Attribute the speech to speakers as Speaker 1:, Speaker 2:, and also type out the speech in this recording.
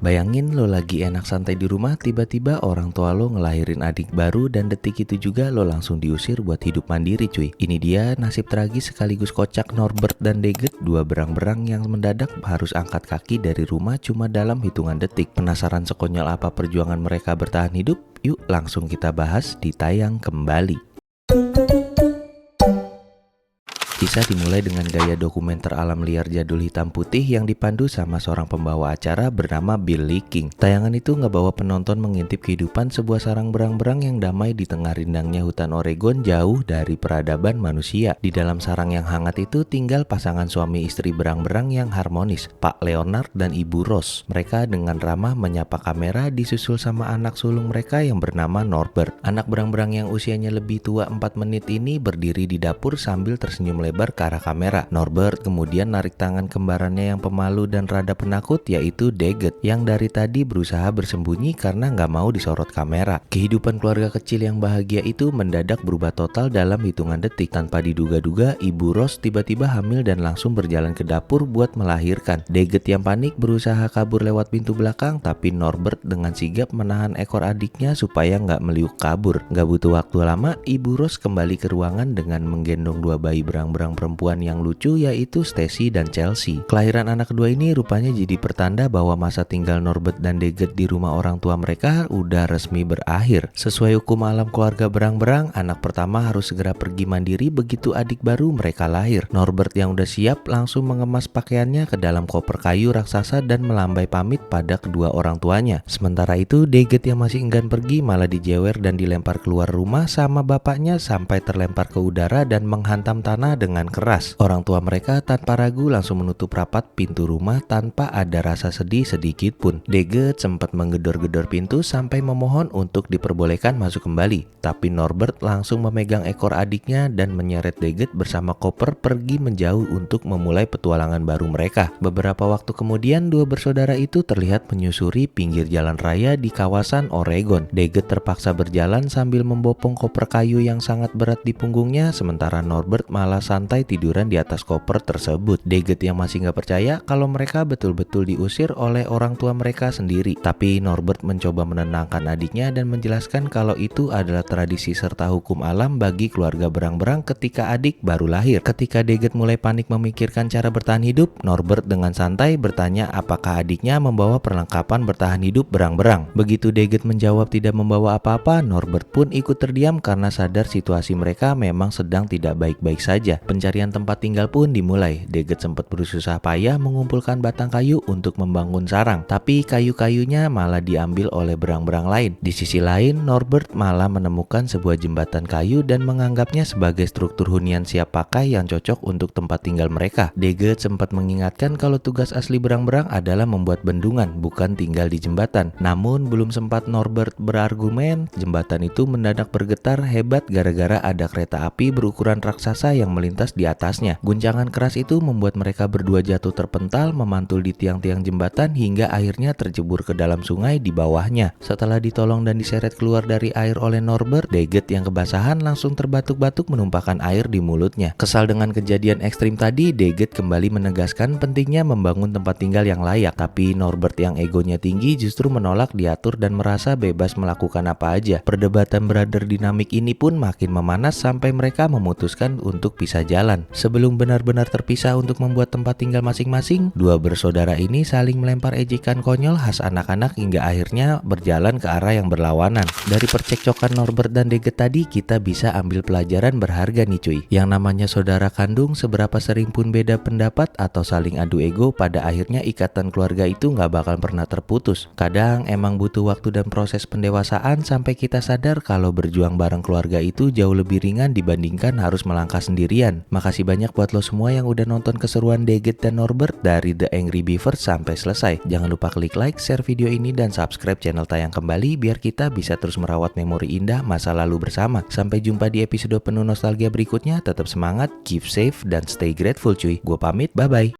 Speaker 1: Bayangin lo lagi enak santai di rumah, tiba-tiba orang tua lo ngelahirin adik baru dan detik itu juga lo langsung diusir buat hidup mandiri cuy. Ini dia nasib tragis sekaligus kocak Norbert dan Daggett, dua berang-berang yang mendadak harus angkat kaki dari rumah cuma dalam hitungan detik. Penasaran sekonyol apa perjuangan mereka bertahan hidup? Yuk langsung kita bahas di Tayang Kembali. Kisah dimulai dengan gaya dokumenter alam liar jadul hitam putih yang dipandu sama seorang pembawa acara bernama Billy King. Tayangan itu ngebawa penonton mengintip kehidupan sebuah sarang berang-berang yang damai di tengah rindangnya hutan Oregon jauh dari peradaban manusia. Di dalam sarang yang hangat itu tinggal pasangan suami istri berang-berang yang harmonis, Pak Leonard dan Ibu Rose. Mereka dengan ramah menyapa kamera disusul sama anak sulung mereka yang bernama Norbert. Anak berang-berang yang usianya lebih tua 4 menit ini berdiri di dapur sambil tersenyum lebar ke arah kamera. Norbert kemudian narik tangan kembarannya yang pemalu dan rada penakut, yaitu Daggett, yang dari tadi berusaha bersembunyi karena nggak mau disorot kamera. Kehidupan keluarga kecil yang bahagia itu mendadak berubah total dalam hitungan detik. Tanpa diduga-duga, Ibu Rose tiba-tiba hamil dan langsung berjalan ke dapur buat melahirkan. Daggett yang panik berusaha kabur lewat pintu belakang, tapi Norbert dengan sigap menahan ekor adiknya supaya nggak meliuk kabur. Nggak butuh waktu lama, Ibu Rose kembali ke ruangan dengan menggendong dua bayi berang-berang perempuan yang lucu, yaitu Stacy dan Chelsea. Kelahiran anak kedua ini rupanya jadi pertanda bahwa masa tinggal Norbert dan Daggett di rumah orang tua mereka udah resmi berakhir. Sesuai hukum alam keluarga berang-berang, anak pertama harus segera pergi mandiri begitu adik baru mereka lahir. Norbert yang udah siap langsung mengemas pakaiannya ke dalam koper kayu raksasa dan melambai pamit pada kedua orang tuanya. Sementara itu Daggett yang masih enggan pergi malah dijewer dan dilempar keluar rumah sama bapaknya sampai terlempar ke udara dan menghantam tanah dengan keras. Orang tua mereka tanpa ragu langsung menutup rapat pintu rumah tanpa ada rasa sedih sedikit pun. Daggett sempat menggedor-gedor pintu sampai memohon untuk diperbolehkan masuk kembali. Tapi Norbert langsung memegang ekor adiknya dan menyeret Daggett bersama koper pergi menjauh untuk memulai petualangan baru mereka. Beberapa waktu kemudian dua bersaudara itu terlihat menyusuri pinggir jalan raya di kawasan Oregon. Daggett terpaksa berjalan sambil membopong koper kayu yang sangat berat di punggungnya, sementara Norbert malah santai tiduran di atas koper tersebut. Daggett yang masih nggak percaya kalau mereka betul-betul diusir oleh orang tua mereka sendiri. Tapi Norbert mencoba menenangkan adiknya dan menjelaskan kalau itu adalah tradisi serta hukum alam bagi keluarga berang-berang ketika adik baru lahir. Ketika Daggett mulai panik memikirkan cara bertahan hidup, Norbert dengan santai bertanya apakah adiknya membawa perlengkapan bertahan hidup berang-berang. Begitu Daggett menjawab tidak membawa apa-apa, Norbert pun ikut terdiam karena sadar situasi mereka memang sedang tidak baik-baik saja. Pencarian tempat tinggal pun dimulai. Daggett sempat berusaha payah mengumpulkan batang kayu untuk membangun sarang, tapi kayu-kayunya malah diambil oleh berang-berang lain. Di sisi lain, Norbert malah menemukan sebuah jembatan kayu dan menganggapnya sebagai struktur hunian siap pakai yang cocok untuk tempat tinggal mereka. Daggett sempat mengingatkan kalau tugas asli berang-berang adalah membuat bendungan, bukan tinggal di jembatan. Namun belum sempat Norbert berargumen, jembatan itu mendadak bergetar hebat gara-gara ada kereta api berukuran raksasa yang melintas di atasnya. Guncangan keras itu membuat mereka berdua jatuh terpental, memantul di tiang-tiang jembatan hingga akhirnya terjebur ke dalam sungai di bawahnya. Setelah ditolong dan diseret keluar dari air oleh Norbert, Daggett yang kebasahan langsung terbatuk-batuk menumpahkan air di mulutnya. Kesal dengan kejadian ekstrim tadi, Daggett kembali menegaskan pentingnya membangun tempat tinggal yang layak. Tapi Norbert yang egonya tinggi justru menolak diatur dan merasa bebas melakukan apa aja. Perdebatan brother dinamik ini pun makin memanas sampai mereka memutuskan untuk pisah jalan. Sebelum benar-benar terpisah untuk membuat tempat tinggal masing-masing, dua bersaudara ini saling melempar ejekan konyol khas anak-anak hingga akhirnya berjalan ke arah yang berlawanan. Dari percekcokan Norbert dan Daggett tadi, kita bisa ambil pelajaran berharga nih cuy. Yang namanya saudara kandung, seberapa sering pun beda pendapat atau saling adu ego, pada akhirnya ikatan keluarga itu nggak bakal pernah terputus. Kadang emang butuh waktu dan proses pendewasaan sampai kita sadar kalau berjuang bareng keluarga itu jauh lebih ringan dibandingkan harus melangkah sendirian. Makasih banyak buat lo semua yang udah nonton keseruan Daggett dan Norbert dari The Angry Beaver sampai selesai. Jangan lupa klik like, share video ini, dan subscribe channel Tayang Kembali biar kita bisa terus merawat memori indah masa lalu bersama. Sampai jumpa di episode penuh nostalgia berikutnya. Tetap semangat, keep safe, dan stay grateful cuy. Gue pamit, bye-bye.